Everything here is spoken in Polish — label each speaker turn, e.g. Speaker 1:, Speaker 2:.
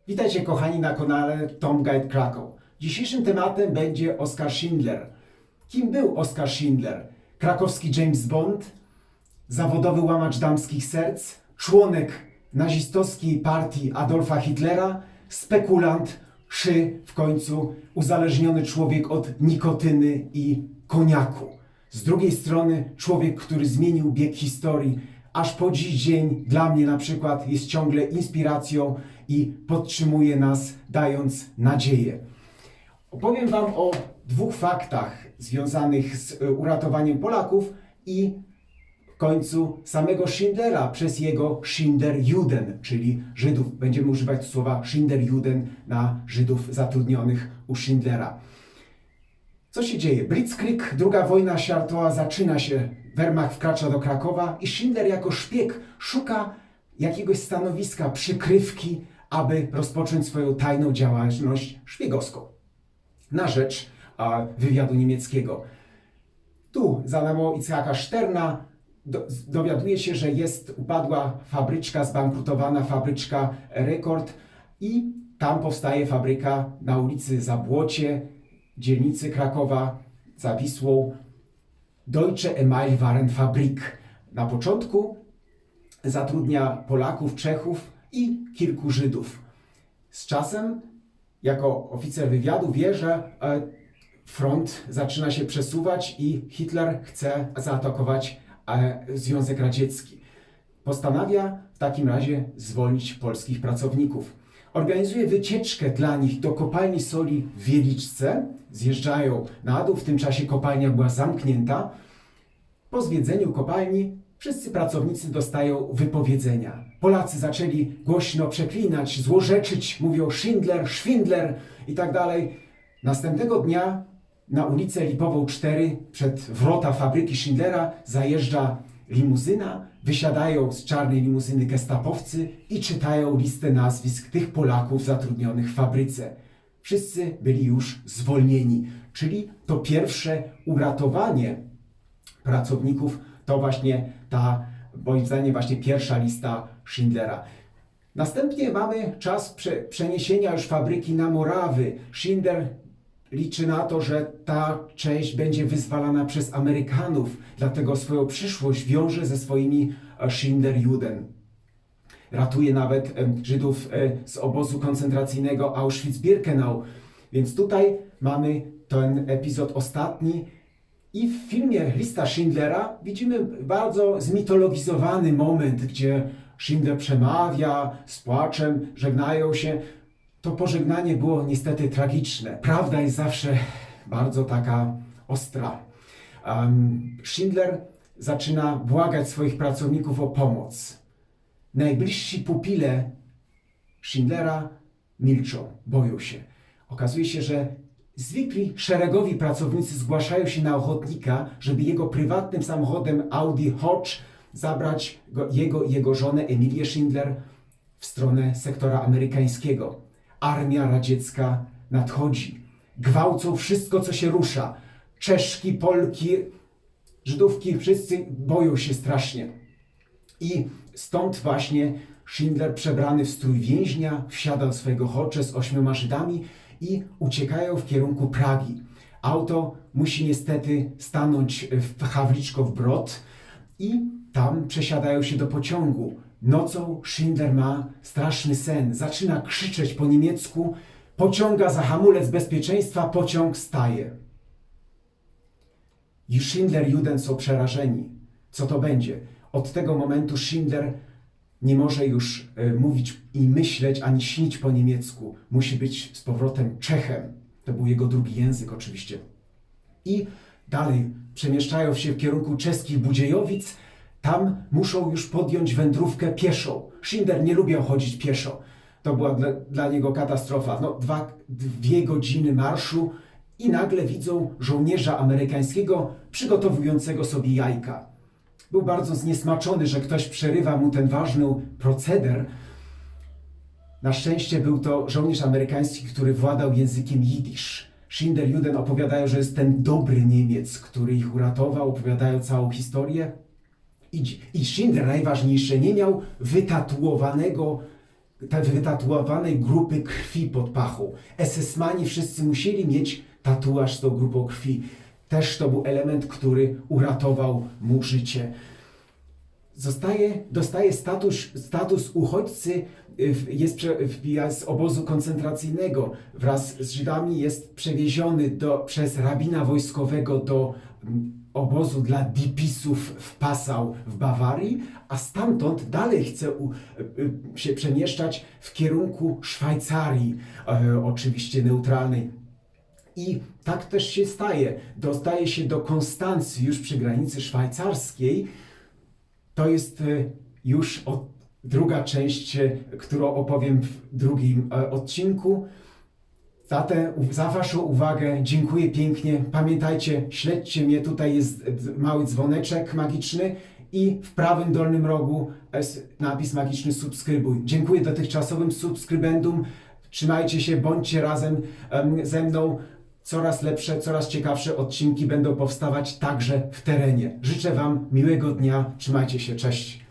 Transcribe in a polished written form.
Speaker 1: Witajcie kochani na kanale Tom Guide Kraków. Dzisiejszym tematem będzie Oskar Schindler. Kim był Oskar Schindler? Krakowski James Bond, zawodowy łamacz damskich serc, członek nazistowskiej partii Adolfa Hitlera, spekulant, czy w końcu uzależniony człowiek od nikotyny i koniaku. Z drugiej strony człowiek, który zmienił bieg historii, aż po dziś dzień dla mnie na przykład jest ciągle inspiracją i podtrzymuje nas, dając nadzieję. Opowiem Wam o dwóch faktach związanych z uratowaniem Polaków i w końcu samego Schindlera przez jego Schindlerjuden, czyli Żydów. Będziemy używać słowa Schindlerjuden na Żydów zatrudnionych u Schindlera. Co się dzieje? Blitzkrieg, II wojna światowa zaczyna się, Wehrmacht wkracza do Krakowa i Schindler jako szpieg szuka jakiegoś stanowiska, przykrywki, aby rozpocząć swoją tajną działalność szpiegowską na rzecz wywiadu niemieckiego. Tu za namową Itzhaka Sterna dowiaduje się, że upadła fabryczka, zbankrutowana fabryczka Rekord i tam powstaje fabryka na ulicy Zabłocie, dzielnicy Krakowa za Wisłą, Deutsche Emailwarenfabrik. Na początku zatrudnia Polaków, Czechów i kilku Żydów. Z czasem, jako oficer wywiadu, wie, że front zaczyna się przesuwać i Hitler chce zaatakować Związek Radziecki. Postanawia w takim razie zwolnić polskich pracowników. Organizuje wycieczkę dla nich do kopalni soli w Wieliczce. Zjeżdżają na dół, w tym czasie kopalnia była zamknięta. Po zwiedzeniu kopalni wszyscy pracownicy dostają wypowiedzenia. Polacy zaczęli głośno przeklinać, złorzeczyć, mówią Schindler, Schwindler i tak dalej. Następnego dnia na ulicę Lipową 4 przed wrota fabryki Schindlera zajeżdża limuzyna, wysiadają z czarnej limuzyny gestapowcy i czytają listę nazwisk tych Polaków zatrudnionych w fabryce. Wszyscy byli już zwolnieni, czyli to pierwsze uratowanie pracowników to właśnie ta, moim zdaniem, właśnie pierwsza lista Schindlera. Następnie mamy czas przeniesienia już fabryki na Morawy. Schindler liczy na to, że ta część będzie wyzwalana przez Amerykanów, dlatego swoją przyszłość wiąże ze swoimi Schindlerjuden. Ratuje nawet Żydów z obozu koncentracyjnego Auschwitz-Birkenau. Więc tutaj mamy ten epizod ostatni. I w filmie Lista Schindlera widzimy bardzo zmitologizowany moment, gdzie Schindler przemawia z płaczem, żegnają się. To pożegnanie było niestety tragiczne. Prawda jest zawsze bardzo taka ostra. Schindler zaczyna błagać swoich pracowników o pomoc. Najbliżsi pupile Schindlera milczą, boją się. Okazuje się, że zwykli szeregowi pracownicy zgłaszają się na ochotnika, żeby jego prywatnym samochodem Audi Hodge zabrać jego i jego żonę Emilię Schindler w stronę sektora amerykańskiego. Armia radziecka nadchodzi. Gwałcą wszystko, co się rusza. Czeszki, Polki, Żydówki, wszyscy boją się strasznie. I stąd właśnie Schindler, przebrany w strój więźnia, wsiada do swojego Hodge z 8 Żydami i uciekają w kierunku Pragi. Auto musi niestety stanąć w Hawliczków-Brod i tam przesiadają się do pociągu. Nocą Schindler ma straszny sen. Zaczyna krzyczeć po niemiecku, pociąga za hamulec bezpieczeństwa, pociąg staje. I Schindlerjuden są przerażeni. Co to będzie? Od tego momentu Schindler nie może już mówić i myśleć, ani śnić po niemiecku. Musi być z powrotem Czechem. To był jego drugi język oczywiście. I dalej przemieszczają się w kierunku czeskich Budziejowic. Tam muszą już podjąć wędrówkę pieszą. Schindler nie lubiał chodzić pieszo. To była dla niego katastrofa. 2 godziny marszu i nagle widzą żołnierza amerykańskiego przygotowującego sobie jajka. Był bardzo zniesmaczony, że ktoś przerywa mu ten ważny proceder. Na szczęście był to żołnierz amerykański, który władał językiem jidysz. Schindlerjuden opowiadają, że jest ten dobry Niemiec, który ich uratował, opowiadają całą historię. I Schindler, najważniejsze, nie miał wytatuowanego tej wytatuowanej grupy krwi pod pachą. SS-mani wszyscy musieli mieć tatuaż z tą grupą krwi. Też to był który uratował mu życie. Dostaje status uchodźcy, z obozu koncentracyjnego. Wraz z Żydami jest przewieziony przez rabina wojskowego do obozu dla dipisów w Passau w Bawarii, a stamtąd dalej chce się przemieszczać w kierunku Szwajcarii, oczywiście neutralnej. I tak też się staje. Dostaje się do Konstancji już przy granicy szwajcarskiej. To jest już druga część, którą opowiem w drugim odcinku. Za Waszą uwagę dziękuję pięknie. Pamiętajcie, śledźcie mnie, tutaj jest mały dzwoneczek magiczny i w prawym dolnym rogu jest napis magiczny subskrybuj. Dziękuję dotychczasowym subskrybendom. Trzymajcie się, bądźcie razem ze mną. Coraz lepsze, coraz ciekawsze odcinki będą powstawać także w terenie. Życzę Wam miłego dnia. Trzymajcie się, cześć.